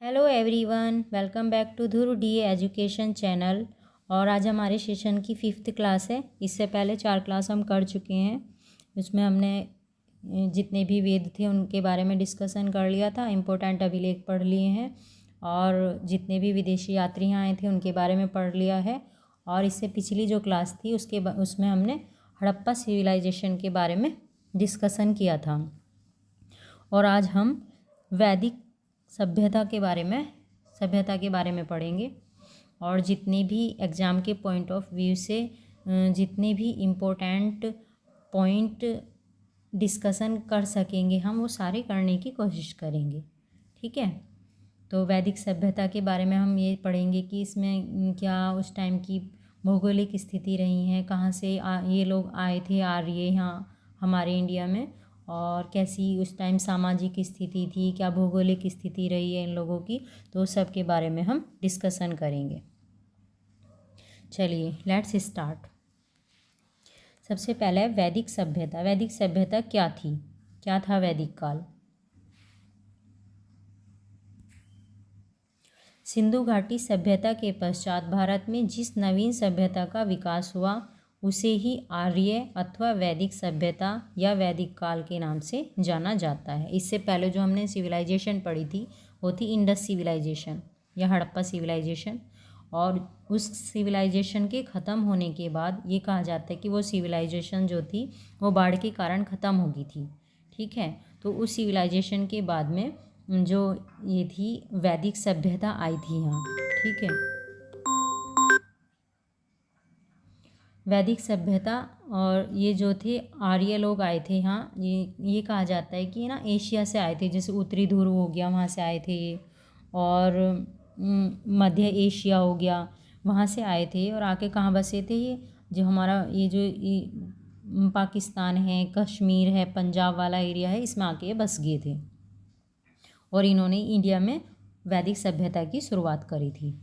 Hello everyone, welcome back to Dhruv DA education channel. और आज हमारे सेशन की 5th क्लास है। इससे पहले 4 क्लास हम कर चुके हैं। उसमें हमने जितने भी वेद थे उनके बारे में डिस्कशन कर लिया था, इम्पोर्टेंट अभिलेख पढ़ लिए हैं और जितने भी विदेशी यात्री यहाँ आए थे उनके बारे में पढ़ लिया है। और इससे पिछली जो क्लास थी उसमें हमने हड़प्पा सिविलाइजेशन के बारे में डिस्कशन किया था। और आज हम वैदिक सभ्यता के बारे में पढ़ेंगे। और जितने भी एग्ज़ाम के पॉइंट ऑफ व्यू से जितने भी इम्पोर्टेंट पॉइंट डिस्कशन कर सकेंगे हम वो सारे करने की कोशिश करेंगे। ठीक है, तो वैदिक सभ्यता के बारे में हम ये पढ़ेंगे कि इसमें क्या उस टाइम की भौगोलिक स्थिति रही है, कहाँ से ये लोग आए थे आर्य यहाँ हमारे इंडिया में, और कैसी उस टाइम सामाजिक स्थिति थी, क्या भौगोलिक स्थिति रही है इन लोगों की, तो सब के बारे में हम डिस्कशन करेंगे। चलिए लेट्स स्टार्ट। सबसे पहले वैदिक सभ्यता। वैदिक सभ्यता क्या थी, क्या था वैदिक काल? सिंधु घाटी सभ्यता के पश्चात भारत में जिस नवीन सभ्यता का विकास हुआ उसे ही आर्य अथवा वैदिक सभ्यता या वैदिक काल के नाम से जाना जाता है। इससे पहले जो हमने सिविलाइजेशन पढ़ी थी वो थी इंडस सिविलाइजेशन या हड़प्पा सिविलाइजेशन। और उस सिविलाइजेशन के ख़त्म होने के बाद ये कहा जाता है कि वो सिविलाइजेशन जो थी वो बाढ़ के कारण ख़त्म हो गई थी। ठीक है, तो उस सिविलाइजेशन के बाद में जो ये थी वैदिक सभ्यता आई थी यहाँ। ठीक है, वैदिक सभ्यता और ये जो थे आर्य लोग आए थे यहाँ, ये कहा जाता है कि ना एशिया से आए थे, जैसे उत्तरी ध्रुव हो गया वहाँ से आए थे ये, और मध्य एशिया हो गया वहाँ से आए थे। और आके कहाँ बसे थे ये, जो हमारा ये पाकिस्तान है, कश्मीर है, पंजाब वाला एरिया है, इसमें आके ये बस गए थे और इन्होंने इंडिया में वैदिक सभ्यता की शुरुआत करी थी।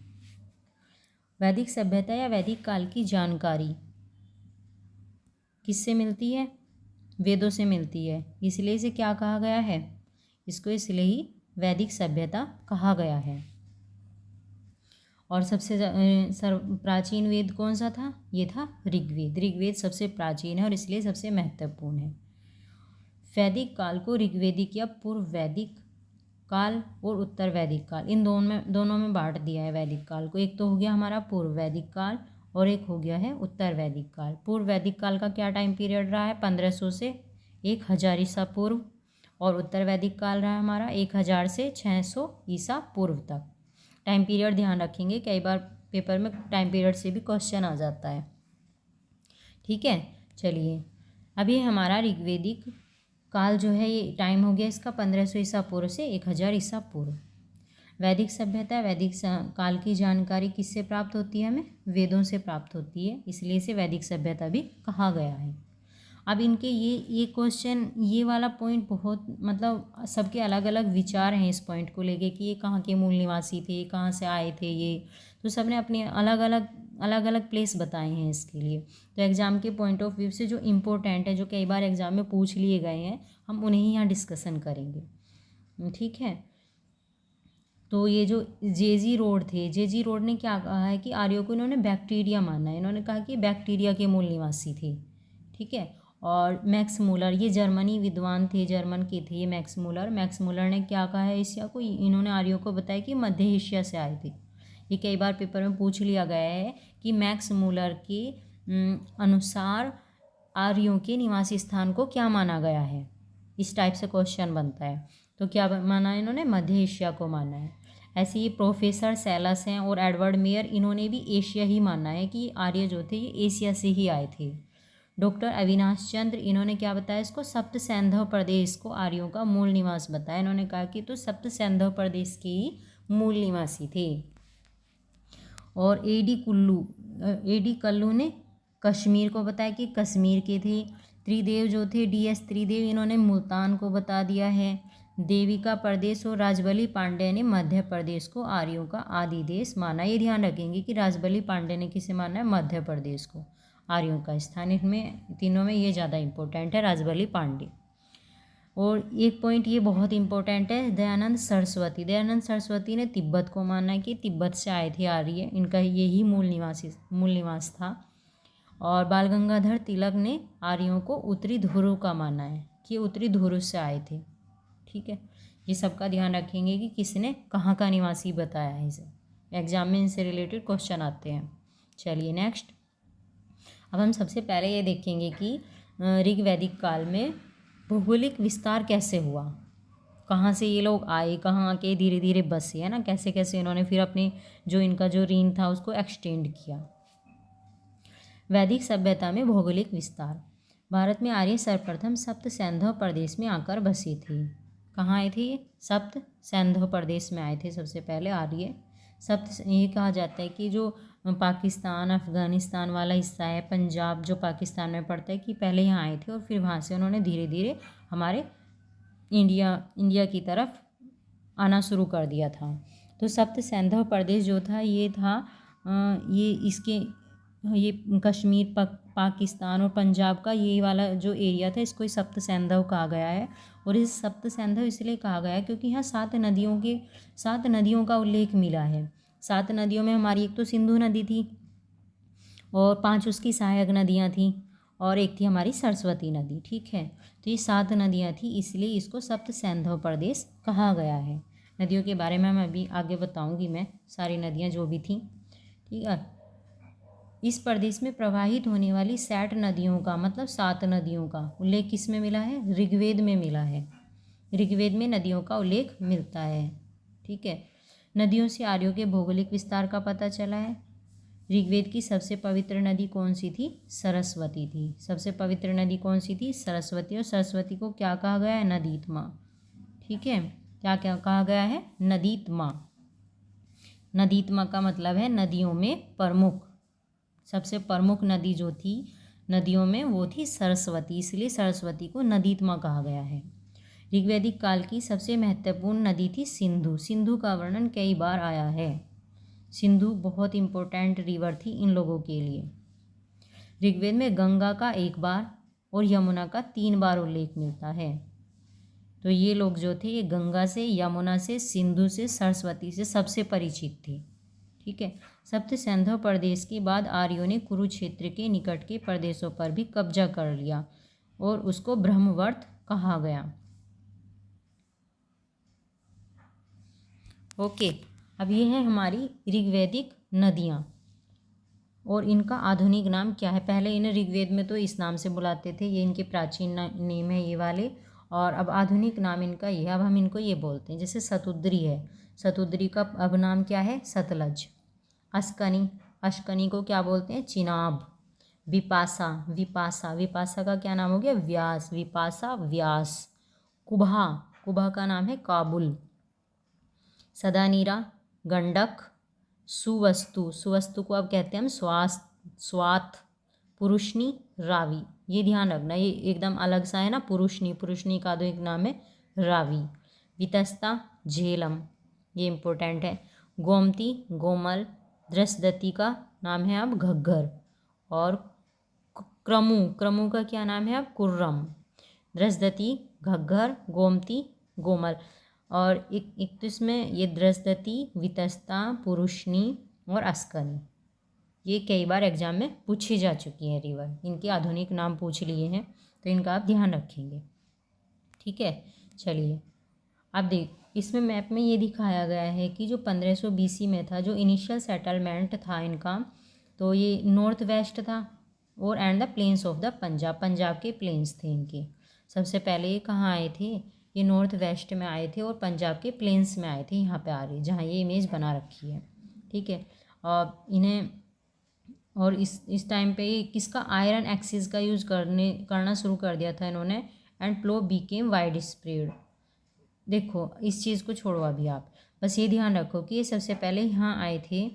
वैदिक सभ्यता या वैदिक काल की जानकारी किससे मिलती है? वेदों से मिलती है। इसलिए इसे क्या कहा गया है? इसको इसलिए ही वैदिक सभ्यता कहा गया है। और सबसे प्राचीन वेद कौन सा था? ये था ऋग्वेद। ऋग्वेद सबसे प्राचीन है और इसलिए सबसे महत्वपूर्ण है। वैदिक काल को ऋग्वेदिक या पूर्व वैदिक काल और उत्तर वैदिक काल, इन दोनों में बांट दिया है वैदिक काल को। एक तो हो गया हमारा पूर्व वैदिक काल और एक हो गया है उत्तर वैदिक काल। पूर्व वैदिक काल का क्या टाइम पीरियड रहा है? 1500 से 1000 ईसा पूर्व। और उत्तर वैदिक काल रहा है हमारा 1000 से 600 ईसा पूर्व तक। टाइम पीरियड ध्यान रखेंगे, कई बार पेपर में टाइम पीरियड से भी क्वेश्चन आ जाता है। ठीक है, चलिए अभी हमारा ऋग्वेदिक काल जो है ये टाइम हो गया इसका 1500 ईसा पूर्व से 1000 ईसा पूर्व। वैदिक सभ्यता वैदिक काल की जानकारी किससे प्राप्त होती है? हमें वेदों से प्राप्त होती है, इसलिए इसे वैदिक सभ्यता भी कहा गया है। अब इनके ये क्वेश्चन, ये वाला पॉइंट बहुत मतलब सबके अलग अलग विचार हैं इस पॉइंट को लेके कि ये कहाँ के मूल निवासी थे, कहाँ से आए थे ये, तो सबने अपने अलग अलग प्लेस बताए हैं इसके लिए। तो एग्ज़ाम के पॉइंट ऑफ व्यू से जो इम्पोर्टेंट है, जो कई बार एग्ज़ाम में पूछ लिए गए हैं, हम उन्हें ही यहाँ डिस्कशन करेंगे। ठीक है, तो ये जो जेजी रोड थे, जेजी रोड ने क्या कहा है कि आर्यों को इन्होंने बैक्टीरिया माना है। इन्होंने कहा कि बैक्टीरिया के मूल निवासी थे। ठीक है, और मैक्स मूलर, ये जर्मनी विद्वान थे, जर्मन के थे ये मैक्स मूलर। मैक्स मूलर ने क्या कहा है एशिया को? इन्होंने आर्यों को बताया कि मध्य एशिया से आए थे। ये कई बार पेपर में पूछ लिया गया है कि मैक्स मूलर के अनुसार आर्यों के निवासी स्थान को क्या माना गया है। इस टाइप से क्वेश्चन बनता है। तो क्या माना है इन्होंने? मध्य एशिया को माना है। ऐसे ही प्रोफेसर सैलस हैं और एडवर्ड मेयर, इन्होंने भी एशिया ही माना है कि आर्य जो थे ये एशिया से ही आए थे। डॉक्टर अविनाश चंद्र, इन्होंने क्या बताया इसको? सप्त सैंधव प्रदेश को आर्यों का मूल निवास बताया। इन्होंने कहा कि तो सप्त सैंधव प्रदेश के ही मूल निवासी थे। और एडी कल्लू ने कश्मीर को बताया कि कश्मीर के थे। त्रिदेव जो थे, DS त्रिदेव, इन्होंने मुल्तान को बता दिया है। देविका प्रदेश और राजबली पांडे ने मध्य प्रदेश को आर्यों का आदि देश माना। ये ध्यान रखेंगे कि राजबली पांडे ने किसे माना है? मध्य प्रदेश को आर्यों का स्थान। इनमें तीनों में ये ज़्यादा इम्पोर्टेंट है, राजबली पांडे। और एक पॉइंट ये बहुत इंपॉर्टेंट है, दयानंद सरस्वती ने तिब्बत को माना है कि तिब्बत से आए थे आर्य, इनका यही मूल निवास था। और बाल गंगाधर तिलक ने आर्यों को उत्तरी ध्रुव का माना है कि उत्तरी ध्रुव से आए थे। ठीक है, ये सबका ध्यान रखेंगे कि किसने कहाँ का निवासी बताया है इसे, एग्जाम में इनसे रिलेटेड क्वेश्चन आते हैं। चलिए नेक्स्ट, अब हम सबसे पहले ये देखेंगे कि ऋग वैदिक काल में भौगोलिक विस्तार कैसे हुआ, कहाँ से ये लोग आए, कहाँ आके धीरे धीरे बसे, है ना, कैसे कैसे इन्होंने फिर अपने जो इनका जो रीन था उसको एक्सटेंड किया। वैदिक सभ्यता में भौगोलिक विस्तार। भारत में आर्य सर्वप्रथम सप्त सैंधव प्रदेश में आकर बसे थे। कहाँ आए थे ये? सप्त सैंधव प्रदेश में आए थे सबसे पहले आर्य। सप्त, ये कहा जाता है कि जो पाकिस्तान अफ़गानिस्तान वाला हिस्सा है, पंजाब जो पाकिस्तान में पड़ता है, कि पहले यहाँ आए थे और फिर वहाँ से उन्होंने धीरे धीरे हमारे इंडिया की तरफ आना शुरू कर दिया था। तो सप्त सैंधव प्रदेश जो था ये था ये कश्मीर पाकिस्तान और पंजाब का ये वाला जो एरिया था, इसको सप्त सैंधव कहा गया है। और इस सप्त सैंधव इसलिए कहा गया है क्योंकि यहाँ 7 नदियों का उल्लेख मिला है। 7 नदियों में हमारी एक तो सिंधु नदी थी और 5 उसकी सहायक नदियाँ थीं और एक थी हमारी सरस्वती नदी। ठीक है, तो ये 7 नदियाँ थी, इसलिए इसको सप्त सैंधव प्रदेश कहा गया है। नदियों के बारे में मैं अभी आगे बताऊंगी, मैं सारी नदियाँ जो भी थीं। ठीक है, इस प्रदेश में प्रवाहित होने वाली 60 नदियों का मतलब 7 नदियों का उल्लेख किस में मिला है? ऋग्वेद में मिला है। ऋग्वेद में नदियों का उल्लेख मिलता है। ठीक है, नदियों से आर्यों के भौगोलिक विस्तार का पता चला है। ऋग्वेद की सबसे पवित्र नदी कौन सी थी? सरस्वती थी। सबसे पवित्र नदी कौन सी थी? सरस्वती। और सरस्वती को क्या कहा गया है? नदीत्मा। ठीक है, क्या क्या कहा गया है? नदीत्मा। नदीत्मा का मतलब है नदियों में प्रमुख। सबसे प्रमुख नदी जो थी नदियों में वो थी सरस्वती, इसलिए सरस्वती को नदीत्मा कहा गया है। ऋग्वैदिक काल की सबसे महत्वपूर्ण नदी थी सिंधु। सिंधु का वर्णन कई बार आया है। सिंधु बहुत इंपॉर्टेंट रिवर थी इन लोगों के लिए। ऋग्वेद में गंगा का 1 बार और यमुना का 3 बार उल्लेख मिलता है। तो ये लोग जो थे ये गंगा से, यमुना से, सिंधु से, सरस्वती से सबसे परिचित थे। ठीक है, सप्त सैंधव प्रदेश के बाद आर्यों ने कुरुक्षेत्र के निकट के प्रदेशों पर भी कब्जा कर लिया और उसको ब्रह्मवर्त कहा गया। ओके, अब ये है हमारी ऋग्वैदिक नदियाँ और इनका आधुनिक नाम क्या है। पहले इन्हें ऋग्वेद में तो इस नाम से बुलाते थे, ये इनके प्राचीन नेम है ये वाले, और अब आधुनिक नाम इनका ये, अब हम इनको ये बोलते हैं। जैसे सतुद्री है, सतुद्री का अब नाम क्या है? सतलज। अश्कनी को क्या बोलते हैं? चिनाब। विपासा का क्या नाम हो गया? व्यास। विपासा व्यास। कुबा का नाम है काबुल। सदानीरा गंडक। सुवस्तु को अब कहते हैं हम स्वात। पुरुषनी रावी, ये ध्यान रखना, ये एकदम अलग सा है ना। पुरुषनी का तो एक नाम है रावी। वितस्ता झेलम, ये इम्पोर्टेंट है। गोमती गोमल। दृशदती का नाम है अब घग्गर। और क्रमु का क्या नाम है अब? कुर्रम। दृशदती, घग्गर, गोमती, गोमल। और एक तो इसमें ये दृशदती, वितस्ता, पुरुषनी और अस्कनी, ये कई बार एग्जाम में पूछी जा चुकी है रिवर। इनके आधुनिक नाम पूछ लिए हैं तो इनका आप ध्यान रखेंगे। ठीक है, चलिए अब देख, इसमें मैप में ये दिखाया गया है कि जो 1500 BC में था, जो इनिशियल सेटलमेंट था इनका, तो ये नॉर्थ वेस्ट था और and the plains of the Punjab के प्लेन्स थे इनके। सबसे पहले ये कहाँ आए थे? ये नॉर्थ वेस्ट में आए थे और पंजाब के प्लेन्स में आए थे, यहाँ पे आ रही जहाँ ये इमेज बना रखी है। ठीक है, और इन्हें और इस टाइम पे ये किसका? आयरन एक्सिस का यूज़ करना शुरू कर दिया था इन्होंने, and plough became widespread. देखो इस चीज़ को छोड़ो अभी, आप बस ये ध्यान रखो कि ये सबसे पहले यहाँ आए थे,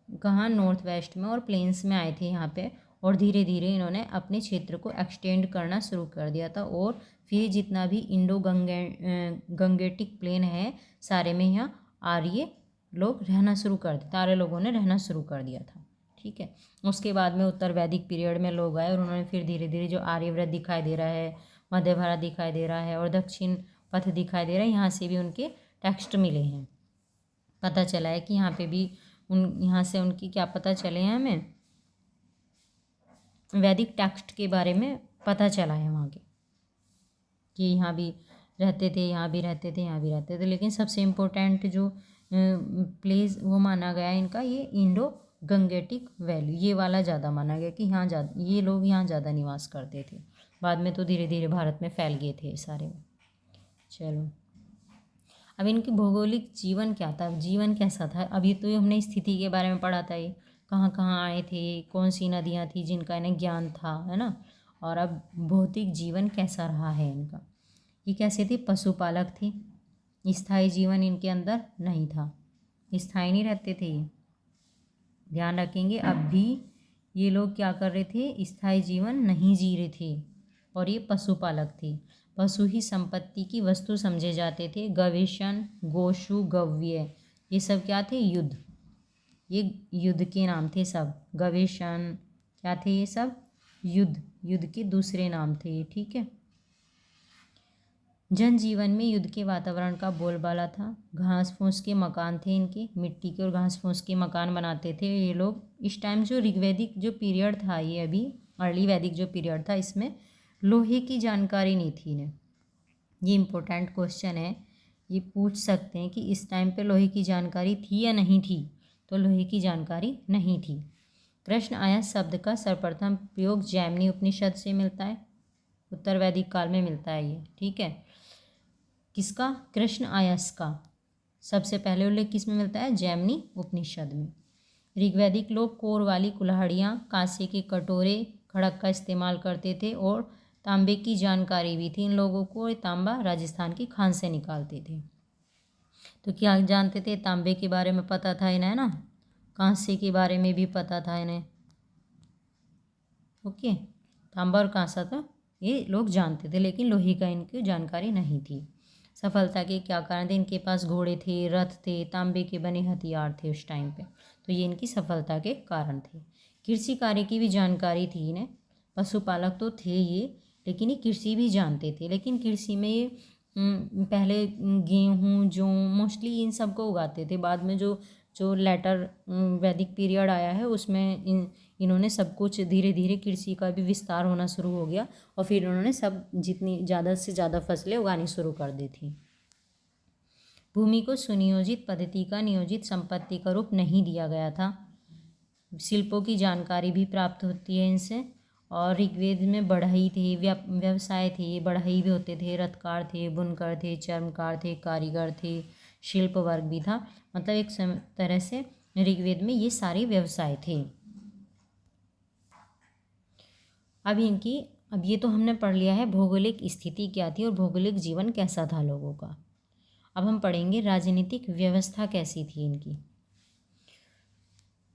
कहाँ? नॉर्थ वेस्ट में और प्लेन्स में आए थे यहाँ पे, और धीरे धीरे इन्होंने अपने क्षेत्र को एक्सटेंड करना शुरू कर दिया था। और फिर जितना भी इंडो गंगेटिक प्लेन है सारे में यहाँ आर्य लोग रहना शुरू कर दिया, आर्य लोगों ने रहना शुरू कर दिया था। ठीक है, उसके बाद में उत्तर वैदिक पीरियड में लोग आए और उन्होंने फिर धीरे धीरे जो आर्यव्रत दिखाई दे रहा है मध्य भारत दिखाई दे रहा है और दक्षिण पथ दिखाई दे रहा है। यहाँ से भी उनके टेक्स्ट मिले हैं। पता चला है कि यहाँ पे भी यहाँ से उनकी क्या पता चले हैं, हमें वैदिक टेक्स्ट के बारे में पता चला है वहाँ के, कि यहाँ भी रहते थे, यहाँ भी रहते थे, यहाँ भी रहते थे। लेकिन सबसे इम्पोर्टेंट जो प्लेस वो माना गया है इनका, ये इंडो गंगेटिक वैली, ये वाला ज़्यादा माना गया कि यहाँ ज़्यादा ये लोग यहाँ ज़्यादा निवास करते थे। बाद में तो धीरे धीरे भारत में फैल गए थे सारे। चलो, अब इनकी भौगोलिक जीवन क्या था, जीवन कैसा था। अभी तो हमने स्थिति के बारे में पढ़ा था, ये कहाँ कहाँ आए थे, कौन सी नदियाँ थी जिनका इन्हें ज्ञान था, है ना। और अब भौतिक जीवन कैसा रहा है इनका। ये कैसे थे, पशुपालक थे। स्थायी जीवन इनके अंदर नहीं था, स्थायी नहीं रहते थे ये, ध्यान रखेंगे। अब भी ये लोग क्या कर रहे थे, स्थायी जीवन नहीं जी रहे थे। और ये पशुपालक थे। पशु ही संपत्ति की वस्तु समझे जाते थे। गवेषण, गोशु, गव्य, ये सब क्या थे, युद्ध, ये युद्ध के नाम थे सब। गवेषण क्या थे, ये सब युद्ध, युद्ध के दूसरे नाम थे, ठीक है। जनजीवन में युद्ध के वातावरण का बोलबाला था। घास फूस के मकान थे इनके, मिट्टी के और घास फूस के मकान बनाते थे ये लोग। इस टाइम जो ऋग्वैदिक जो पीरियड था, ये अभी अर्ली वैदिक जो पीरियड था, इसमें लोहे की जानकारी नहीं थी इन्हें। ये इम्पोर्टेंट क्वेश्चन है, ये पूछ सकते हैं कि इस टाइम पे लोहे की जानकारी थी या नहीं थी। तो लोहे की जानकारी नहीं थी। कृष्ण आया शब्द का सर्वप्रथम प्रयोग जैमिनी उपनिषद से मिलता है, उत्तर वैदिक काल में मिलता है ये, ठीक है। किसका, कृष्ण आयस का सबसे पहले उल्लेख किस में मिलता है, जैमिनी उपनिषद में। ऋग्वैदिक लोग कोर वाली कुल्हाड़ियाँ, कांसे के कटोरे, खड़क का इस्तेमाल करते थे और तांबे की जानकारी भी थी इन लोगों को। तांबा राजस्थान की खान से निकालते थे। तो क्या जानते थे, तांबे के बारे में पता था इन्हें, है ना, कांसे के बारे में भी पता था इन्हें, ओके। तांबा और कांसा था ये लोग जानते थे, लेकिन लोहे का इनकी जानकारी नहीं थी। सफलता के क्या कारण थे, इनके पास घोड़े थे, रथ थे, तांबे के बने हथियार थे उस टाइम पे, तो ये इनकी सफलता के कारण थे। कृषि कार्य की भी जानकारी थी इन्हें। पशुपालक तो थे ये, लेकिन ये कृषि भी जानते थे। लेकिन कृषि में ये पहले गेहूँ, जौ, मोस्टली इन सब को उगाते थे। बाद में जो जो लेटर वैदिक पीरियड आया है, उसमें इन्होंने सब कुछ धीरे धीरे कृषि का भी विस्तार होना शुरू हो गया, और फिर इन्होंने सब जितनी ज़्यादा से ज़्यादा फसलें उगानी शुरू कर दी थी। भूमि को सुनियोजित पद्धति का नियोजित संपत्ति का रूप नहीं दिया गया था। शिल्पों की जानकारी भी प्राप्त होती है इनसे। और ऋग्वेद में बढ़ई थे, व्यवसाय थे, बढ़ई भी होते थे, रथकार थे, बुनकर थे, चर्मकार थे, कारीगर थे, शिल्प वर्ग भी था। मतलब एक तरह से ऋग्वेद में ये सारे व्यवसाय थे। अब ये तो हमने पढ़ लिया है भौगोलिक स्थिति क्या थी और भौगोलिक जीवन कैसा था लोगों का। अब हम पढ़ेंगे राजनीतिक व्यवस्था कैसी थी इनकी।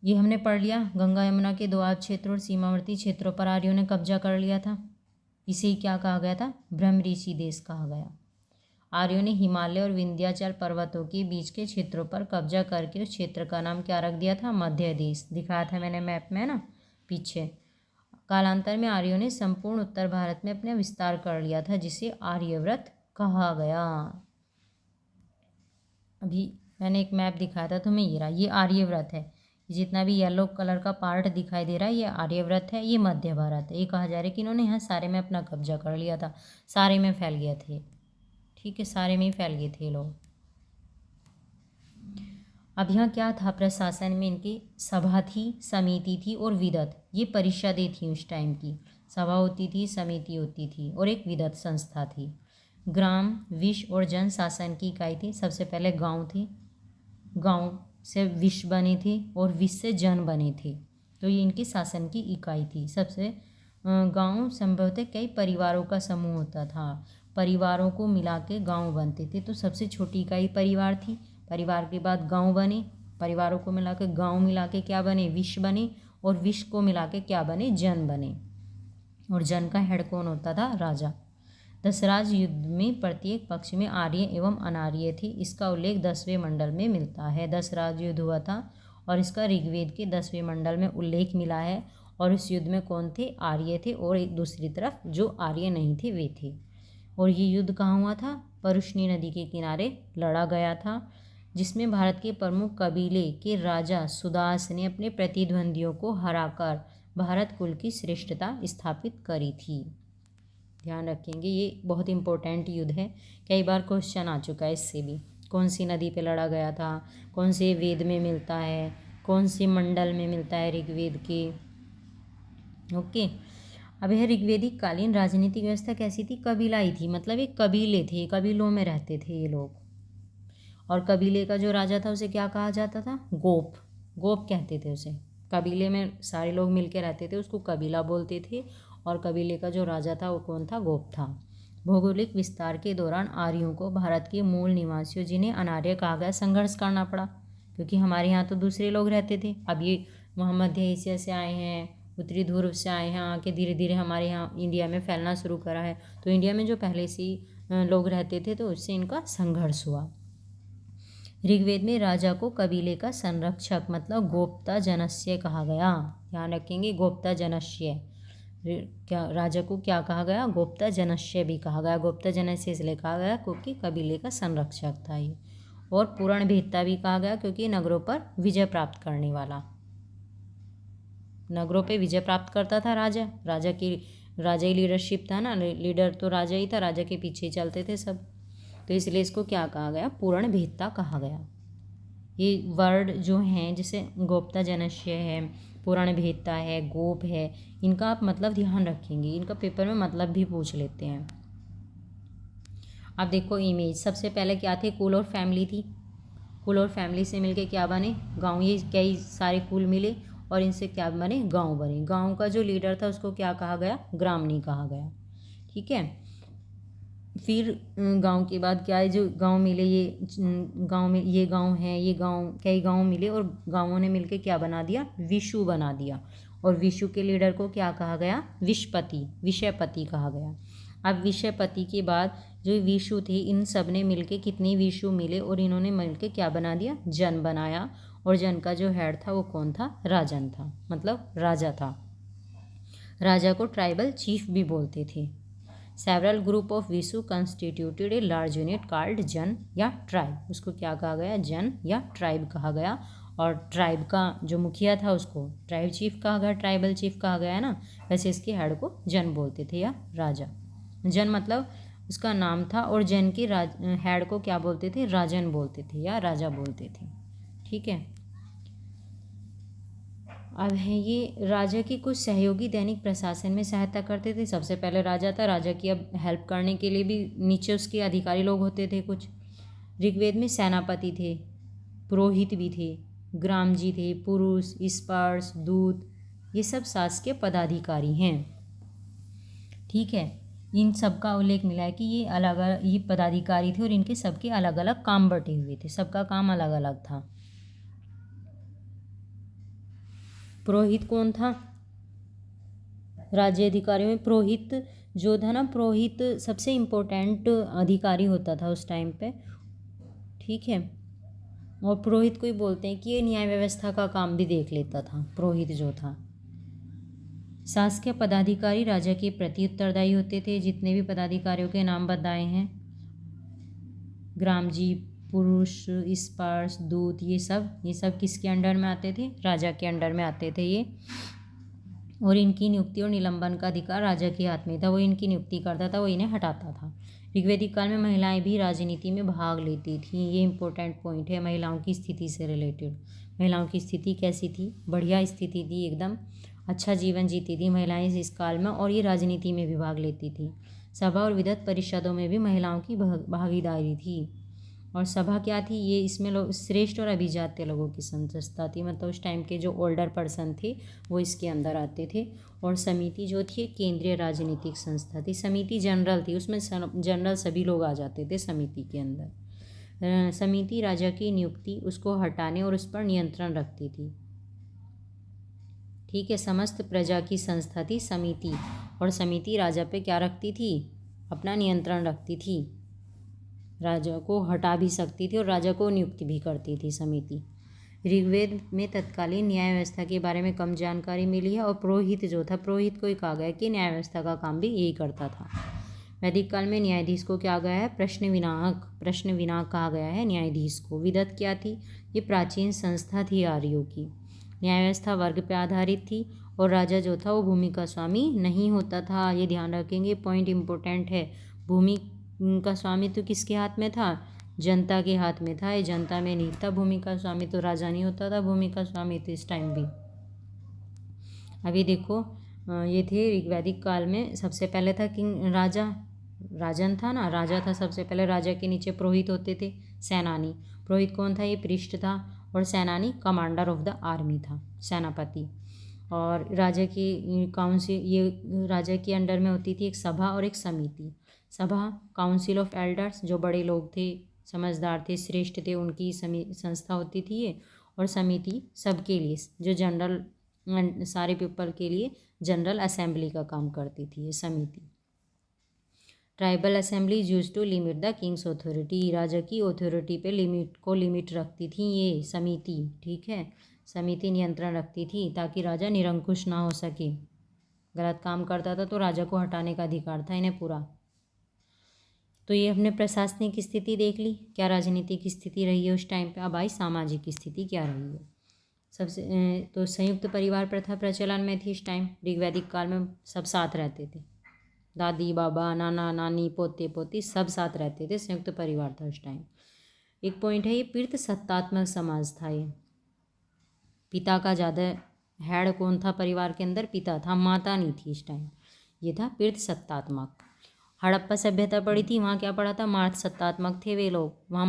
ये हमने पढ़ लिया, गंगा यमुना के दोआब क्षेत्रों और सीमावर्ती क्षेत्रों पर आर्यों ने कब्जा कर लिया था। इसे क्या कहा गया था, ब्रह्म ऋषि देश कहा गया। आर्यों ने हिमालय और विंध्याचल पर्वतों के बीच के क्षेत्रों पर कब्जा करके उस क्षेत्र का नाम क्या रख दिया था, मध्य देश। दिखाया था मैंने मैप में ना पीछे। कालांतर में आर्यों ने संपूर्ण उत्तर भारत में अपने विस्तार कर लिया था, जिसे आर्यव्रत कहा गया। अभी मैंने एक मैप दिखाया था तुम्हें, ये रहा, ये आर्यव्रत है। जितना भी येलो कलर का पार्ट दिखाई दे रहा है, ये आर्यव्रत है, ये मध्य भारत है। ये कहा जा रहा है कि इन्होंने यहाँ सारे में अपना कब्जा कर लिया था, सारे में फैल गए थे, ठीक है, सारे में ही फैल गए थे लोग। अब यहाँ क्या था, प्रशासन में इनकी सभा थी, समिति थी और विदत, ये परिषदें थी उस टाइम की। सभा होती थी, समिति होती थी और एक विदत संस्था थी। ग्राम, विश्व और जन शासन की इकाई थी। सबसे पहले गांव थी, गांव से विश्व बने थे और विश्व से जन बने थे, तो ये इनकी शासन की इकाई थी। सबसे गांव संभवतः कई परिवारों का समूह होता था, परिवारों को मिला के गाँव बनते थे। तो सबसे छोटी इकाई परिवार थी, परिवार के बाद गांव बने, परिवारों को मिला के गाँव मिला के क्या बने, विश्व बने, और विश्व को मिला के क्या बने, जन बने। और जन का हेड कौन होता था, राजा। दशराज युद्ध में प्रत्येक पक्ष में आर्य एवं अनार्य थे। इसका उल्लेख 10वें मंडल में मिलता है। दशराज युद्ध हुआ था और इसका ऋग्वेद के 10वें मंडल में उल्लेख मिला है। और उस युद्ध में कौन थे? आर्य थे, और एक दूसरी तरफ जो आर्य नहीं थे वे थे। और ये युद्ध कहाँ हुआ था? परुष्णी नदी के किनारे लड़ा गया था, जिसमें भारत के प्रमुख कबीले के राजा सुदास ने अपने प्रतिद्वंदियों को हराकर भारत कुल की श्रेष्ठता स्थापित करी थी। ध्यान रखेंगे, ये बहुत इंपॉर्टेंट युद्ध है, कई बार क्वेश्चन आ चुका है इससे भी। कौन सी नदी पे लड़ा गया था, कौन से वेद में मिलता है, कौन से मंडल में मिलता है ऋग्वेद के। ओके, अब यह ऋग्वेदिक कालीन राजनीतिक व्यवस्था कैसी थी? कबीलाई थी, मतलब एक कबीले थे, कबीलों में रहते थे ये लोग। और कबीले का जो राजा था उसे क्या कहा जाता था? गोप, गोप कहते थे उसे। कबीले में सारे लोग मिलके रहते थे, उसको कबीला बोलते थे। और कबीले का जो राजा था वो कौन था? गोप था। भौगोलिक विस्तार के दौरान आर्यों को भारत के मूल निवासियों, जिन्हें अनार्य कहा गया, संघर्ष करना पड़ा, क्योंकि हमारे यहाँ तो दूसरे लोग रहते थे। अब ये वहाँ मध्य एशिया से आए हैं, उत्तरी ध्रुव से आए हैं, आके धीरे धीरे हमारे यहाँ इंडिया में फैलना शुरू करा है। तो इंडिया में जो पहले से लोग रहते थे तो उससे इनका संघर्ष हुआ। ऋग्वेद में राजा को कबीले का संरक्षक मतलब गोप्ता जनस्य कहा गया। ध्यान रखेंगे, गोप्ता जनस्य। क्या राजा को क्या कहा गया? गोप्ता जनस्य भी कहा गया। गोप्ता जनस्य इसलिए कहा गया क्योंकि कबीले का संरक्षक था ये। और पूर्ण भेदता भी कहा गया क्योंकि नगरों पर विजय प्राप्त करने वाला, नगरों पे विजय प्राप्त करता था राजा। राजा ही लीडरशिप था ना, लीडर तो राजा ही था, राजा के पीछे ही चलते थे सब। तो इसलिए इसको क्या कहा गया? पूर्ण भेदता कहा गया। ये वर्ड जो हैं, जैसे गोप्ता जनस्य है, पूर्ण भेदता है, गोप है, इनका आप मतलब ध्यान रखेंगे, इनका पेपर में मतलब भी पूछ लेते हैं। अब देखो इमेज, सबसे पहले क्या थे? कुल और फैमिली थी। कुल और फैमिली से मिलके क्या बने? गांव। ये कई सारे कुल मिले और इनसे क्या बने? गांव बने। गांव का जो लीडर था उसको क्या कहा गया? ग्रामणी कहा गया। ठीक है। फिर गांव के बाद क्या है? जो गांव मिले, ये गांव में ये गांव है, ये गांव, कई गांव मिले और गांवों ने मिलके क्या बना दिया? विशु बना दिया। और विशु के लीडर को क्या कहा गया? विषपति, विषयपति कहा गया। अब विषयपति के बाद जो विशु थे, इन सब ने मिलके कितने विशु मिले और इन्होंने मिलके क्या बना दिया? जन बनाया। और जन का जो हेड था वो कौन था? राजन था, मतलब राजा था। राजा को ट्राइबल चीफ भी बोलते थे। Several group of Vishu constituted a large unit called जन या ट्राइब। उसको क्या कहा गया? जन या ट्राइब कहा गया। और ट्राइब का जो मुखिया था उसको ट्राइब चीफ कहा गया, ट्राइबल चीफ कहा गया है ना। वैसे इसके हेड को जन बोलते थे या राजा। जन मतलब उसका नाम था, और जन के हेड को क्या बोलते थे? राजन बोलते थे या राजा बोलते थे। ठीक है। अब है ये राजा की कुछ सहयोगी दैनिक प्रशासन में सहायता करते थे। सबसे पहले राजा था, राजा की अब हेल्प करने के लिए भी नीचे उसके अधिकारी लोग होते थे कुछ। ऋग्वेद में सेनापति थे, पुरोहित भी थे, ग्रामजी थे, पुरुष, स्पर्श, दूत, ये सब शासकीय पदाधिकारी हैं। ठीक है। इन सब का उल्लेख मिला है कि ये अलग अलग ये पदाधिकारी थे और इनके सबके अलग अलग काम बटे हुए थे, सबका काम अलग अलग था। पुरोहित कौन था? राज्य अधिकारियों में पुरोहित जो था ना, पुरोहित सबसे इम्पोर्टेंट अधिकारी होता था उस टाइम पे। ठीक है। और पुरोहित को ही बोलते हैं कि ये न्याय व्यवस्था का काम भी देख लेता था, पुरोहित जो था। शासकीय पदाधिकारी राजा के प्रति उत्तरदायी होते थे। जितने भी पदाधिकारियों के नाम बताए हैं, ग्रामजी, पुरुष, स्पर्श, दूत, ये सब किसके अंडर में आते थे? राजा के अंडर में आते थे ये। और इनकी नियुक्ति और निलंबन का अधिकार राजा के हाथ में था। वो इनकी नियुक्ति करता था, वो इन्हें हटाता था। ऋग्वैदिक काल में महिलाएं भी राजनीति में भाग लेती थीं। ये इंपॉर्टेंट पॉइंट है महिलाओं की स्थिति से रिलेटेड। महिलाओं की स्थिति कैसी थी? बढ़िया स्थिति थी, एकदम अच्छा जीवन जीती थी महिलाएं इस काल में, और ये राजनीति में भी भाग लेती थी। सभा और विधान परिषदों में भी महिलाओं की भागीदारी थी। और सभा क्या थी? ये इसमें लोग श्रेष्ठ और अभिजात्य लोगों की संस्था थी, मतलब उस टाइम के जो ओल्डर पर्सन थे वो इसके अंदर आते थे। और समिति जो थी केंद्रीय राजनीतिक संस्था थी। समिति जनरल थी, उसमें जनरल सभी लोग आ जाते थे समिति के अंदर। समिति राजा की नियुक्ति, उसको हटाने और उस पर नियंत्रण रखती थी। ठीक है। समस्त प्रजा की संस्था थी समिति, और समिति राजा पे क्या रखती थी? अपना नियंत्रण रखती थी। राजा को हटा भी सकती थी और राजा को नियुक्ति भी करती थी समिति। ऋग्वेद में तत्कालीन न्याय व्यवस्था के बारे में कम जानकारी मिली है और पुरोहित जो था, पुरोहित को ही कहा गया कि न्याय व्यवस्था का काम भी यही करता था। वैदिक काल में न्यायाधीश को क्या गया है? प्रश्न विनायक कहा गया है न्यायाधीश को। विदत क्या थी? ये प्राचीन संस्था थी आर्यों की। न्याय व्यवस्था वर्ग पर आधारित थी और राजा जो था वो भूमि का स्वामी नहीं होता था। ये ध्यान रखेंगे, पॉइंट इम्पोर्टेंट है। भूमि का स्वामित्व तो किसके हाथ में था? जनता के हाथ में था। ये जनता में नहीं था भूमि का स्वामी, तो राजा नहीं होता था भूमि का स्वामी तो इस टाइम भी। अभी देखो, ये थे ऋग्वैदिक काल में सबसे पहले था किंग, राजन था ना, राजा था सबसे पहले। राजा के नीचे पुरोहित होते थे, सेनानी। पुरोहित कौन था? ये पृष्ठ था। और सेनानी कमांडर ऑफ द आर्मी था, सेनापति। और राजा की काउंसिल, ये राजा के अंडर में होती थी एक सभा और एक समिति। सभा काउंसिल ऑफ एल्डर्स, जो बड़े लोग थे, समझदार थे, श्रेष्ठ थे, उनकी संस्था होती थी ये। और समिति सबके लिए, जो जनरल सारे पीपल के लिए जनरल असेंबली का काम करती थी ये समिति। Tribal assembly use to limit the king's authority, राजा की ऑथोरिटी पे लिमिट रखती थी ये समिति। ठीक है, समिति नियंत्रण रखती थी ताकि राजा निरंकुश ना हो सके। गलत काम करता था तो राजा को हटाने का अधिकार था इन्हें पूरा। तो ये हमने प्रशासनिक स्थिति देख ली, क्या राजनीतिक स्थिति रही है उस टाइम पे। अब आई सामाजिक स्थिति क्या रही है। सबसे तो संयुक्त परिवार प्रथा प्रचलन में थी इस टाइम। ऋग्वैदिक काल में सब साथ रहते थे, दादी बाबा नाना नानी पोते पोती सब साथ रहते थे, संयुक्त परिवार था उस टाइम। एक पॉइंट है, ये पीतृ सत्तात्मक समाज था। ये पिता का ज़्यादा हेड कौन था परिवार के अंदर? पिता था, माता नहीं थी इस टाइम। ये था पीतृ सत्तात्मक। हड़प्पा सभ्यता पड़ी थी, वहाँ क्या पड़ा था? मातृ सत्तात्मक थे वे लोग। वहाँ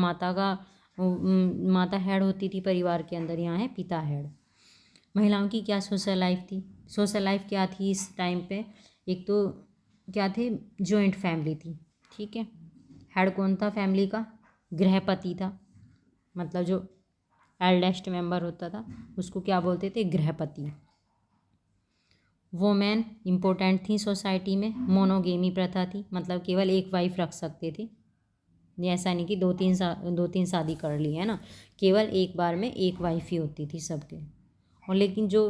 माता हेड होती थी परिवार के अंदर, यहाँ है पिता हेड। महिलाओं की क्या सोशल लाइफ थी? सोशल लाइफ क्या थी इस टाइम पे? एक तो क्या थे? जॉइंट फैमिली थी। ठीक है, हेड कौन था फैमिली का? गृहपति था, मतलब जो एल्डेस्ट मेंबर होता था उसको क्या बोलते थे? गृहपति। वोमेन इम्पोर्टेंट थी सोसाइटी में। मोनोगेमी प्रथा थी, मतलब केवल एक वाइफ रख सकते थे। ऐसा नहीं कि दो तीन शादी कर ली है ना, केवल एक बार में एक वाइफ ही होती थी सबके। और लेकिन जो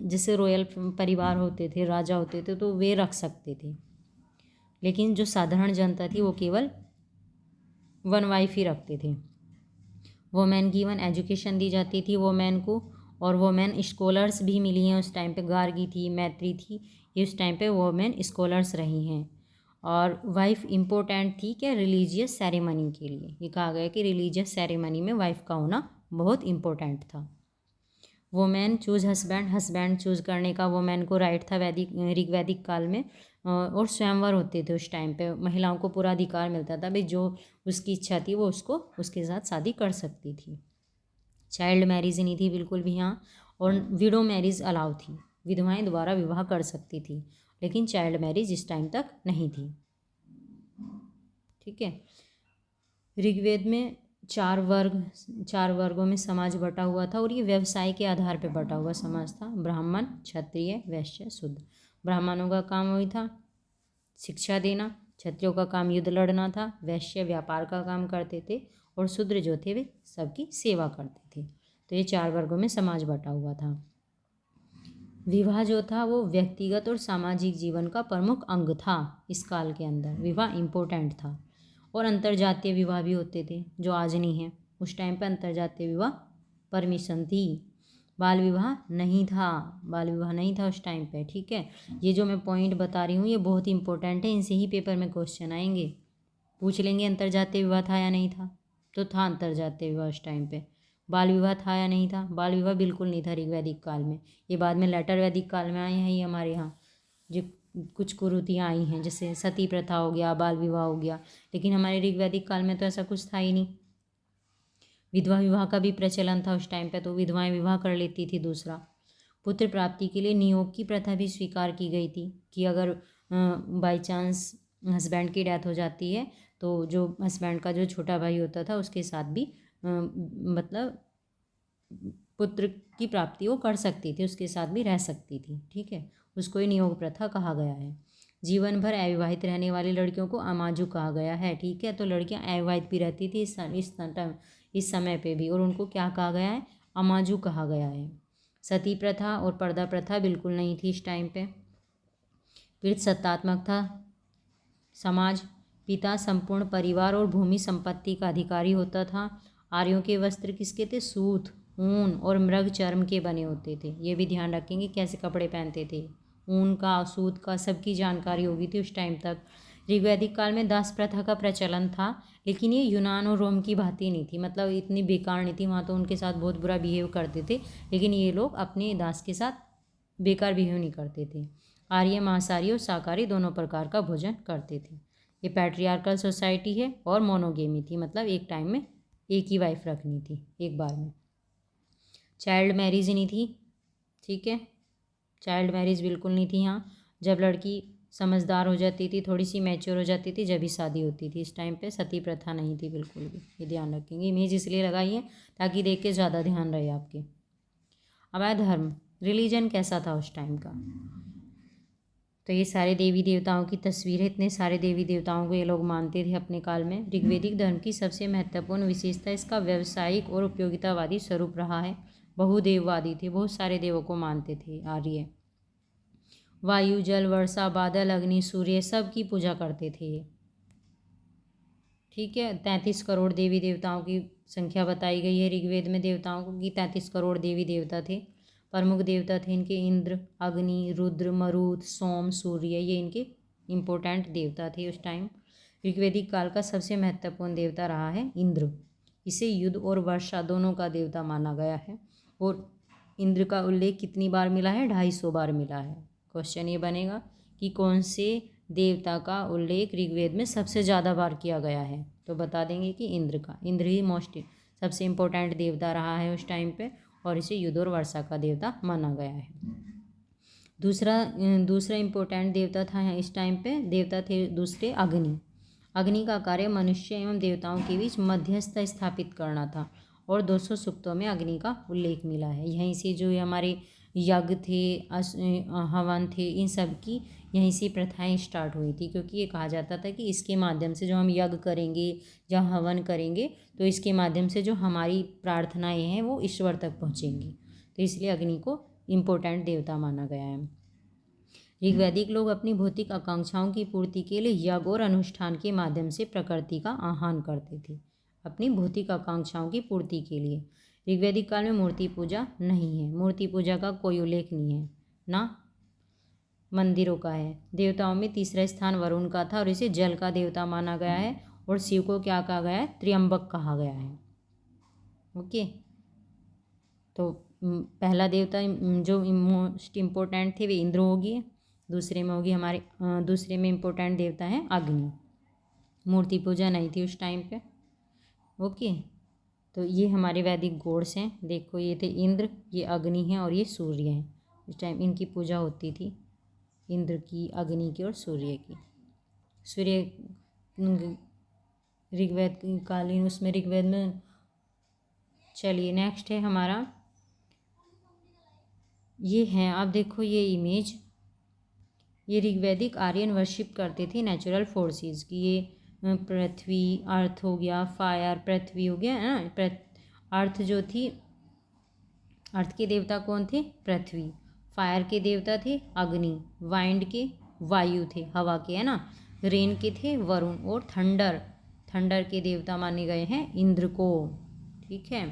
जैसे रॉयल परिवार होते थे, राजा होते थे, तो वे रख सकते थे। लेकिन जो साधारण जनता थी वो केवल वन वाइफ ही रखते थे। वोमेन की वन एजुकेशन दी जाती थी वोमेन को, और वोमेन स्कॉलर्स भी मिली हैं उस टाइम पे। गार्गी थी, मैत्री थी, ये उस टाइम पे वोमेन स्कॉलर्स रही हैं। और वाइफ इम्पोर्टेंट थी क्या? रिलीजियस सेरेमनी के लिए। ये कहा गया कि रिलीजियस सेरेमनी में वाइफ का होना बहुत इम्पोर्टेंट था। वोमेन चूज हस्बैंड चूज करने का वोमेन को राइट था ऋग्वैदिक काल में। और स्वयंवर होते थे उस टाइम पे, महिलाओं को पूरा अधिकार मिलता था भाई, जो उसकी इच्छा थी वो उसको उसके साथ शादी कर सकती थी। चाइल्ड मैरिज नहीं थी बिल्कुल भी यहाँ, और विडो मैरिज अलाउ थी, विधवाएं दोबारा विवाह कर सकती थी, लेकिन चाइल्ड मैरिज इस टाइम तक नहीं थी। ठीक है, ऋग्वेद में चार वर्गों में समाज बटा हुआ था, और ये व्यवसाय के आधार पर बटा हुआ समाज था। ब्राह्मण, क्षत्रिय, वैश्य, शूद्र। ब्राह्मणों का काम वही था शिक्षा देना, क्षत्रियों का काम युद्ध लड़ना था, वैश्य व्यापार का काम करते थे, और शूद्र जो थे वे सबकी सेवा करते थे। तो ये चार वर्गों में समाज बटा हुआ था। विवाह जो था वो व्यक्तिगत और सामाजिक जीवन का प्रमुख अंग था इस काल के अंदर। विवाह इम्पोर्टेंट था, और अंतर्जातीय विवाह भी होते थे जो आज नहीं है। उस टाइम पर अंतर्जातीय विवाह परमिशन थी, बाल विवाह नहीं था उस टाइम पे। ठीक है, ये जो मैं पॉइंट बता रही हूँ ये बहुत इंपॉर्टेंट है, इनसे ही पेपर में क्वेश्चन आएंगे, पूछ लेंगे अंतर्जातीय विवाह था या नहीं था। तो था अंतर्जातीय विवाह उस टाइम पे। बाल विवाह था या नहीं था? बाल विवाह बिल्कुल नहीं था ऋग्वैदिक काल में। ये बाद में लेटर वैदिक काल में आए हैं, ये हमारे यहाँ जो कुछ कुरीतियाँ आई हैं, जैसे सती प्रथा हो गया, बाल विवाह हो गया, लेकिन हमारे ऋग्वैदिक काल में तो ऐसा कुछ था ही नहीं। विधवा विवाह का भी प्रचलन था उस टाइम पे, तो विधवाएं विवाह कर लेती थी। दूसरा, पुत्र प्राप्ति के लिए नियोग की प्रथा भी स्वीकार की गई थी कि अगर बाई चांस हस्बैंड की डेथ हो जाती है तो जो हस्बैंड का जो छोटा भाई होता था उसके साथ भी मतलब पुत्र की प्राप्ति वो कर सकती थी, उसके साथ भी रह सकती थी। ठीक है, उसको ही नियोग प्रथा कहा गया है। जीवन भर अविवाहित रहने वाली लड़कियों को अमाजु कहा गया है। ठीक है, तो लड़कियां अविवाहित भी रहती थी इस समय पे भी, और उनको क्या कहा गया है? अमाजू कहा गया है। सती प्रथा और पर्दा प्रथा बिल्कुल नहीं थी इस टाइम पे। फिर सत्तात्मक था समाज, पिता संपूर्ण परिवार और भूमि संपत्ति का अधिकारी होता था। आर्यों के वस्त्र किसके थे? सूत, ऊन और मृग चर्म के बने होते थे। ये भी ध्यान रखेंगे कैसे कपड़े पहनते थे। ऊन का, सूत का, सबकी जानकारी होगी थी उस टाइम तक। ऋग्वैदिक काल में दास प्रथा का प्रचलन था, लेकिन ये यूनान और रोम की भांति नहीं थी, मतलब इतनी बेकार नहीं थी। वहाँ तो उनके साथ बहुत बुरा बिहेव करते थे, लेकिन ये लोग अपने दास के साथ बेकार बिहेव नहीं करते थे। आर्य मांसाहारी और शाकाहारी दोनों प्रकार का भोजन करते थे। ये पैट्रियार्कल सोसाइटी है और मोनोगेमी थी, मतलब एक टाइम में एक ही वाइफ रखनी थी एक बार में। चाइल्ड मैरिज नहीं थी, ठीक है, चाइल्ड मैरिज बिल्कुल नहीं थी यहाँ। जब लड़की समझदार हो जाती थी, थोड़ी सी मैच्योर हो जाती थी, जब भी शादी होती थी। इस टाइम पे सती प्रथा नहीं थी बिल्कुल भी, ये ध्यान रखेंगे। इमेज इसलिए लगाई है ताकि देख के ज़्यादा ध्यान रहे आपके। अब आया धर्म, रिलीजन कैसा था उस टाइम का। तो ये सारे देवी देवताओं की तस्वीरें, इतने सारे देवी देवताओं को ये लोग मानते थे अपने काल में। ऋग्वैदिक धर्म की सबसे महत्वपूर्ण विशेषता इसका व्यावसायिक और उपयोगितावादी स्वरूप रहा है। बहुदेववादी थे, बहुत सारे देवों को मानते थे आर्य। वायु, जल, वर्षा, बादल, अग्नि, सूर्य सब की पूजा करते थे ये, ठीक है। 33 करोड़ देवी देवताओं की संख्या बताई गई है ऋग्वेद में। देवताओं की 33 करोड़ देवी देवता थे। प्रमुख देवता थे इनके इंद्र, अग्नि, रुद्र, मरुत, सोम, सूर्य, ये इनके इम्पोर्टेंट देवता थे उस टाइम। ऋग्वैदिक काल का सबसे महत्वपूर्ण देवता रहा है इंद्र। इसे युद्ध और वर्षा दोनों का देवता माना गया है। और इंद्र का उल्लेख कितनी बार मिला है? 250 बार मिला है। क्वेश्चन ये बनेगा कि कौन से देवता का उल्लेख ऋग्वेद में सबसे ज़्यादा बार किया गया है, तो बता देंगे कि इंद्र का। इंद्र ही मोस्ट सबसे इम्पोर्टेंट देवता रहा है उस टाइम पे, और इसे युद्ध और वर्षा का देवता माना गया है। दूसरा इम्पोर्टेंट देवता था इस टाइम पे, देवता थे दूसरे अग्नि। अग्नि का कार्य मनुष्य एवं देवताओं के बीच मध्यस्थ स्थापित करना था, और 200 सूक्तों में अग्नि का उल्लेख मिला है। यहीं से जो हमारे यज्ञ थे, हवन थे, इन सब की यहीं से प्रथाएं स्टार्ट हुई थी, क्योंकि ये कहा जाता था कि इसके माध्यम से जो हम यज्ञ करेंगे या हवन करेंगे, तो इसके माध्यम से जो हमारी प्रार्थनाएं हैं वो ईश्वर तक पहुँचेंगी। तो इसलिए अग्नि को इम्पोर्टेंट देवता माना गया है। ऋग्वैदिक लोग अपनी भौतिक आकांक्षाओं की पूर्ति के लिए यज्ञ और अनुष्ठान के माध्यम से प्रकृति का आह्वान करते थे, अपनी भौतिक आकांक्षाओं की पूर्ति के लिए। ऋग्वैदिक काल में मूर्ति पूजा नहीं है, मूर्ति पूजा का कोई उल्लेख नहीं है, ना मंदिरों का है। देवताओं में तीसरा स्थान वरुण का था और इसे जल का देवता माना गया है। और शिव को क्या कहा गया है? त्र्यंबक कहा गया है। ओके, तो पहला देवता जो मोस्ट इम्पोर्टेंट थे वे इंद्र होगी। दूसरे में होगी हमारे दूसरे में इम्पोर्टेंट देवता है अग्नि। मूर्ति पूजा नहीं थी उस टाइम पे। ओके, तो ये हमारे वैदिक गॉड्स हैं। देखो, ये थे इंद्र, ये अग्नि है और ये सूर्य है। उस टाइम इनकी पूजा होती थी, इंद्र की, अग्नि की और सूर्य की। सूर्य ऋग्वेद कालीन, उसमें ऋग्वेद में। चलिए नेक्स्ट है हमारा, ये है, आप देखो ये इमेज, ये ऋग्वैदिक आर्यन वर्शिप करते थे नेचुरल फोर्सेस की। ये पृथ्वी, अर्थ हो गया, फायर, पृथ्वी हो गया है ना। अर्थ जो थी, अर्थ के देवता कौन थे? पृथ्वी। फायर के देवता थे अग्नि। वाइंड के वायु थे, हवा के, है ना। रेन के थे वरुण। और थंडर के देवता माने गए हैं इंद्र को, ठीक है।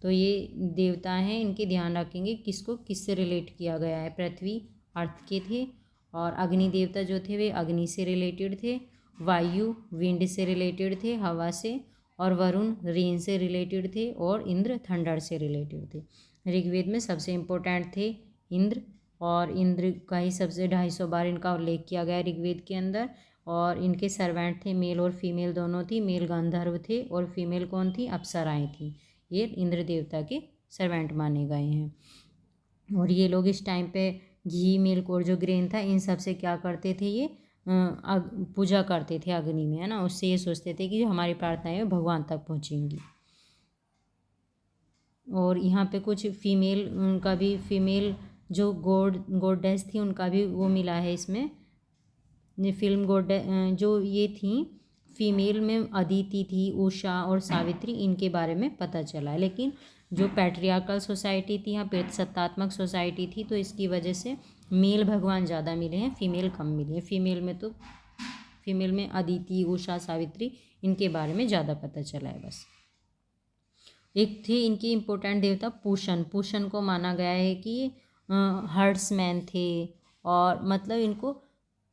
तो ये देवता हैं, इनके ध्यान रखेंगे किसको किससे रिलेट किया गया है। पृथ्वी अर्थ के थे, और अग्नि देवता जो थे वे अग्नि से रिलेटेड थे। वायु विंड से रिलेटेड थे, हवा से। और वरुण रेन से रिलेटेड थे, और इंद्र थंडर से रिलेटेड थे। ऋग्वेद में सबसे इम्पोर्टेंट थे इंद्र, और इंद्र का ही सबसे 250 बार इनका उल्लेख किया गया ऋग्वेद के अंदर। और इनके सर्वेंट थे, मेल और फीमेल दोनों थी। मेल गंधर्व थे और फीमेल कौन थी? अप्सराएं थी। ये इंद्र देवता के सर्वेंट माने गए हैं। और ये लोग इस टाइम पे घी, मिल्क और जो ग्रेन था, इन सब से क्या करते थे? ये पूजा करते थे अग्नि में, है ना। उससे ये सोचते थे कि जो हमारी प्रार्थनाएं भगवान तक पहुँचेंगी। और यहाँ पे कुछ फीमेल, उनका भी फीमेल जो गॉडेस थी उनका भी वो मिला है इसमें। ये फिल्म जो ये थी फीमेल में अदिति थी, उषा और सावित्री, इनके बारे में पता चला है। लेकिन जो पैट्रियार्कल सोसाइटी थी, यहाँ पितृसत्तात्मक सोसाइटी थी, तो इसकी वजह से मेल भगवान ज़्यादा मिले हैं, फीमेल कम मिली है। फीमेल में अदिति, उषा, सावित्री, इनके बारे में ज़्यादा पता चला है बस। एक थे इनकी इम्पोर्टेंट देवता पूषण। पूषण को माना गया है कि हर्ड्समैन थे, और मतलब इनको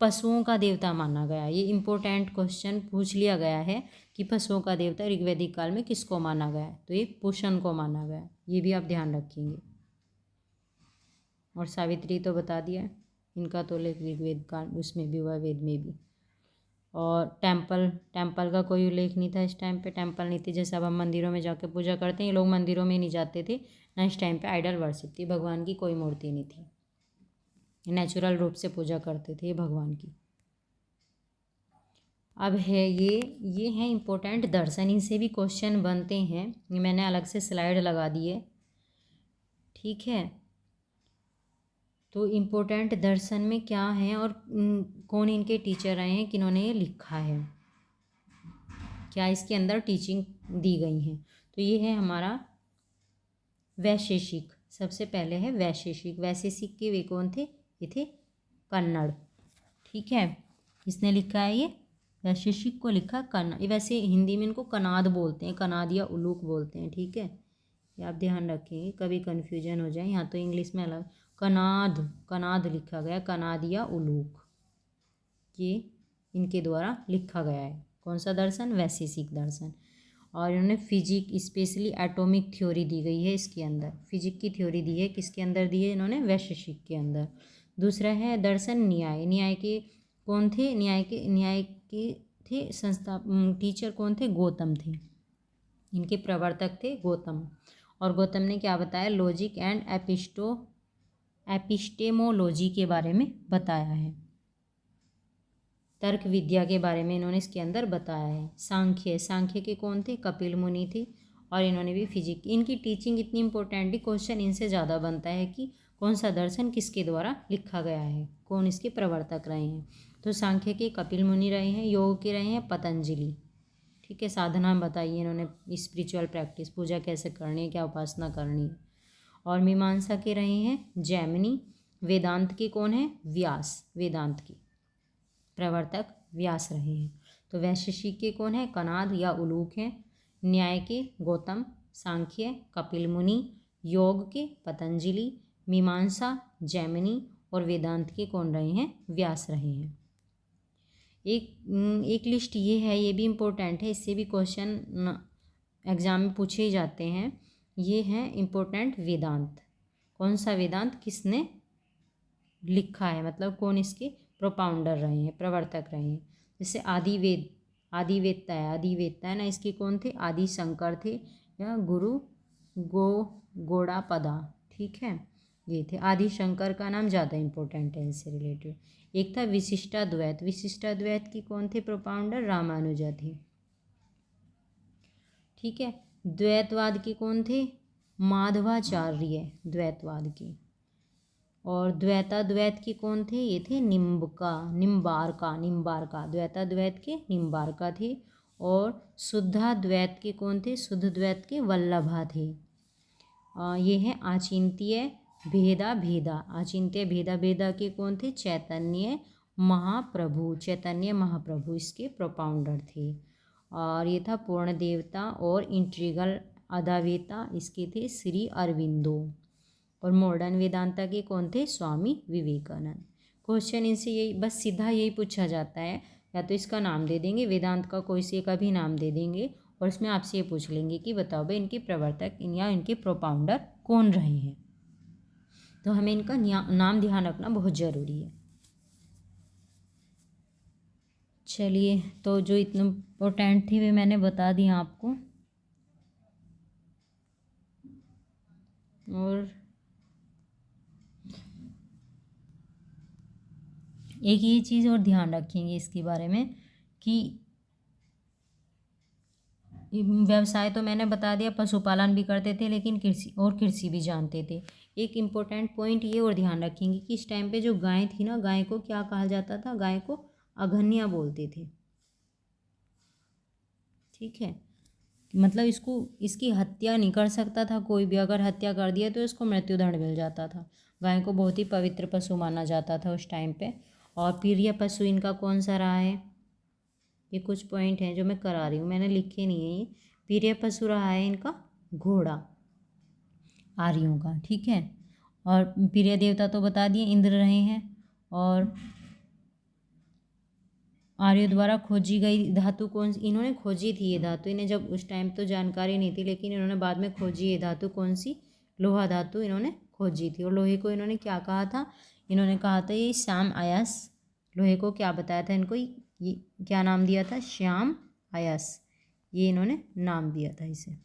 पशुओं का देवता माना गया। ये इम्पोर्टेंट क्वेश्चन पूछ लिया गया है कि पशुओं का देवता ऋग्वैदिक काल में किसको माना गया है, तो ये पूषण को माना गया है। ये भी आप ध्यान रखेंगे। और सावित्री तो बता दिया, इनका तो ऋग्वेद काल उसमें भी हुआ, वेद में भी। और टेम्पल का कोई उल्लेख नहीं था इस टाइम पे। टेम्पल नहीं थी, जैसे अब हम मंदिरों में जाके पूजा करते हैं, ये लोग मंदिरों में नहीं जाते थे ना। इस टाइम पे आइडल वर्शिप थी, भगवान की कोई मूर्ति नहीं थी, नेचुरल रूप से पूजा करते थे भगवान की। अब है ये हैं इम्पोर्टेंट दर्शन, इनसे भी क्वेश्चन बनते हैं। ये मैंने अलग से स्लाइड लगा दी है, ठीक है। तो इम्पोर्टेंट दर्शन में क्या है और कौन इनके टीचर रहे हैं, किन्होंने ये लिखा है, क्या इसके अंदर टीचिंग दी गई हैं। तो ये है हमारा वैशेषिक। सबसे पहले है वैशेषिक। वैशेषिक के वे कौन थे, ये थे कन्नड़, ठीक है। इसने लिखा है ये वैशेषिक को लिखा कन्नड़। वैसे हिंदी में इनको कनाद बोलते हैं, कनाद या उलूक बोलते हैं, ठीक है। ये आप ध्यान रखेंगे, कभी कन्फ्यूजन हो जाए। यहाँ तो इंग्लिश में अलग कनाद लिखा गया, कनाद या उलूक, ये इनके द्वारा लिखा गया है। कौन सा दर्शन, वैशेषिक दर्शन। और इन्होंने फिजिक, स्पेशली एटॉमिक थ्योरी दी गई है इसके अंदर। फिजिक की थ्योरी दी है, किसके अंदर दी है इन्होंने, वैशेषिक के अंदर। दूसरा है दर्शन न्याय। न्याय के कौन थे, न्याय के थे टीचर कौन थे, गौतम थे। इनके प्रवर्तक थे गौतम। और गौतम ने क्या बताया, लॉजिक एंड एपिस्टेमोलॉजी के बारे में बताया है। तर्क विद्या के बारे में इन्होंने इसके अंदर बताया है। सांख्य के कौन थे, कपिल मुनि थे। और इन्होंने भी फिजिक्स, इनकी टीचिंग इतनी इंपॉर्टेंट है, क्वेश्चन इनसे ज़्यादा बनता है कि कौन सा दर्शन किसके द्वारा लिखा गया है, कौन इसके प्रवर्तक रहे हैं। तो सांख्य के कपिल मुनि रहे हैं, योग के रहे हैं पतंजलि, ठीक है। साधना बताइए इन्होंने, स्पिरिचुअल प्रैक्टिस, पूजा कैसे करनी है, क्या उपासना करनी है। और मीमांसा के रहे हैं जैमिनी। वेदांत के कौन है, व्यास, वेदांत के प्रवर्तक व्यास रहे हैं। तो वैशेषिक के कौन है, कनाद या उलूक हैं। न्याय के गौतम, सांख्य कपिल मुनि, योग के पतंजलि, मीमांसा जैमिनी, और वेदांत के कौन रहे हैं, व्यास रहे हैं। एक लिस्ट ये है, ये भी इम्पोर्टेंट है, इससे भी क्वेश्चन एग्जाम में पूछे ही जाते हैं। ये है इम्पोर्टेंट वेदांत। कौन सा वेदांत किसने लिखा है, मतलब कौन इसके प्रोपाउंडर रहे हैं, प्रवर्तक रहे हैं। जैसे आदिवेदता है ना, इसके कौन थे, आदि शंकर थे या गुरु गौड़ापदा, ठीक है। ये थे आदि शंकर का नाम ज़्यादा इंपॉर्टेंट है इससे रिलेटेड। एक था विशिष्टाद्वैत की कौन थे प्रोपाउंडर, रामानुजा थे, ठीक है। द्वैतवाद के कौन थे, माधवाचार्य, द्वैतवाद के। और द्वैताद्वैत के कौन थे, ये थे निम्बारका, द्वैताद्वैत के निम्बारका थे। और शुद्धाद्वैत के कौन थे, शुद्धद्वैत के वल्लभा थे। ये हैं आचिंत्य भेदा के कौन थे, चैतन्य महाप्रभु इसके प्रोपाउंडर थे। और ये था पूर्ण देवता और इंट्रीगल अद्वैता, इसके थे श्री अरविंदो। और मॉडर्न वेदांता के कौन थे, स्वामी विवेकानंद। क्वेश्चन इनसे यही बस सीधा यही पूछा जाता है, या तो इसका नाम दे देंगे, वेदांत का कोई से का भी नाम दे देंगे, और इसमें आपसे ये पूछ लेंगे कि बताओ भाई इनके प्रवर्तक या इनके प्रोपाउंडर कौन रहे हैं। तो हमें इनका नाम ध्यान रखना बहुत ज़रूरी है। चलिए, तो जो इतने इम्पोर्टेंट थी वे मैंने बता दिया आपको। और एक ये चीज़ और ध्यान रखेंगे इसके बारे में कि व्यवसाय तो मैंने बता दिया, पशुपालन भी करते थे, लेकिन कृषि भी जानते थे। एक इम्पोर्टेंट पॉइंट ये और ध्यान रखेंगे कि इस टाइम पे जो गाय थी ना, गाय को क्या कहा जाता था, गाय को अघन्या बोलते थे, ठीक है। मतलब इसकी हत्या नहीं कर सकता था कोई भी, अगर हत्या कर दिया तो इसको मृत्युदंड मिल जाता था। गाय को बहुत ही पवित्र पशु माना जाता था उस टाइम पे। और प्रिय पशु इनका कौन सा रहा है, ये कुछ पॉइंट हैं जो मैं करा रही हूँ, मैंने लिखे नहीं है। ये प्रिय पशु रहा है इनका घोड़ा, आर्यों का, ठीक है। और प्रिय देवता तो बता दिए इंद्र रहे हैं। और आर्यों द्वारा खोजी गई धातु कौन सी, इन्होंने खोजी थी ये धातु, इन्हें जब उस टाइम तो जानकारी नहीं थी, लेकिन इन्होंने बाद में खोजी ये धातु कौन सी, लोहा धातु इन्होंने खोजी थी। और लोहे को इन्होंने क्या कहा था, इन्होंने कहा था ये श्याम अयस, लोहे को क्या बताया था इनको, ये क्या नाम दिया था, श्याम अयस, ये इन्होंने नाम दिया था इसे।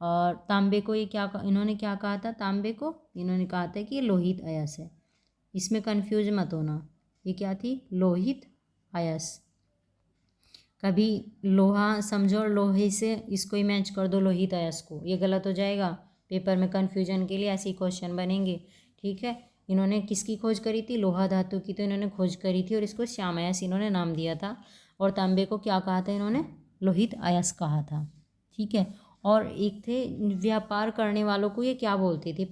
और तांबे को ये इन्होंने क्या कहा था, तांबे को इन्होंने कहा था कि ये लोहित अयस है। इसमें कन्फ्यूज मत होना, ये क्या थी, लोहित अयस। कभी लोहा समझो और लोहे से इसको ही मैच कर दो लोहित अयस को, ये गलत हो जाएगा। पेपर में कन्फ्यूजन के लिए ऐसे ही क्वेश्चन बनेंगे, ठीक है। इन्होंने किसकी खोज करी थी, लोहा धातु की तो इन्होंने खोज करी थी और इसको श्याम अयस इन्होंने नाम दिया था। और तांबे को क्या कहा था इन्होंने, लोहित अयस कहा था, ठीक है। और एक थे व्यापार करने वालों को ये क्या बोलते थे,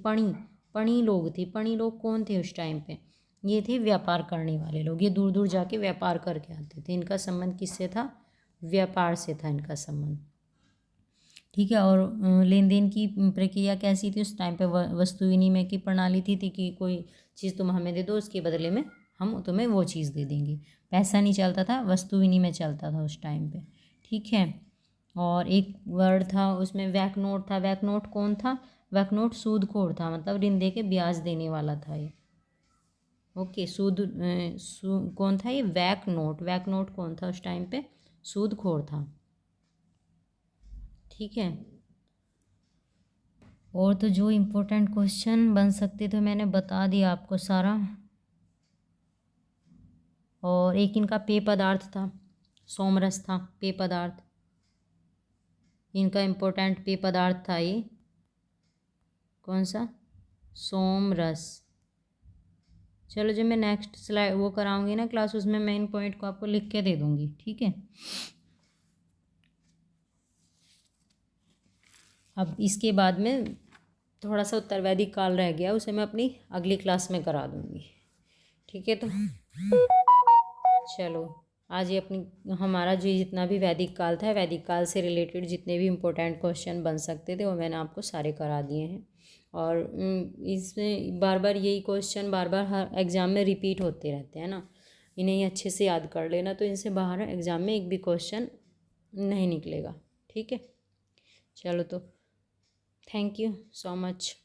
पणी लोग थे। पणी लोग कौन थे उस टाइम पे, ये थे व्यापार करने वाले लोग, ये दूर दूर जाके व्यापार करके आते थे। इनका संबंध किससे था, व्यापार से था इनका संबंध, ठीक है। और लेन देन की प्रक्रिया कैसी थी उस टाइम पे, वस्तु विनिमय की प्रणाली थी कि कोई चीज़ तुम हमें दे दो, उसके बदले में हम तुम्हें वो चीज़ दे देंगे। पैसा नहीं चलता था, वस्तु विनिमय चलता था उस टाइम पे, ठीक है। और एक वर्ड था उसमें वैक नोट था, वैक नोट कौन था, वैक नोट सूदखोर था, मतलब ऋण दे के ब्याज देने वाला था ये, ओके। कौन था ये, वैक नोट, वैक नोट कौन था उस टाइम पे, सूदखोर था, ठीक है। और तो जो इम्पोर्टेंट क्वेश्चन बन सकते थे मैंने बता दिया आपको सारा। और एक इनका पेय पदार्थ था, सोमरस था पेय पदार्थ, इनका इम्पोर्टेंट पेय पदार्थ था ये कौन सा, सोमरस। चलो जब मैं नेक्स्ट स्लाइड वो कराऊंगी ना क्लास, उसमें मैं इन पॉइंट को आपको लिख के दे दूंगी, ठीक है। अब इसके बाद में थोड़ा सा उत्तर वैदिक काल रह गया, उसे मैं अपनी अगली क्लास में करा दूंगी, ठीक है। तो चलो आज ये अपनी हमारा जो जितना भी वैदिक काल था, वैदिक काल से रिलेटेड जितने भी इम्पोर्टेंट क्वेश्चन बन सकते थे वो मैंने आपको सारे करा दिए हैं। और इसमें बार बार यही क्वेश्चन बार बार हर एग्ज़ाम में रिपीट होते रहते हैं ना, इन्हें अच्छे से याद कर लेना, तो इनसे बाहर एग्ज़ाम में एक भी क्वेश्चन नहीं निकलेगा, ठीक है। चलो तो थैंक यू सो मच।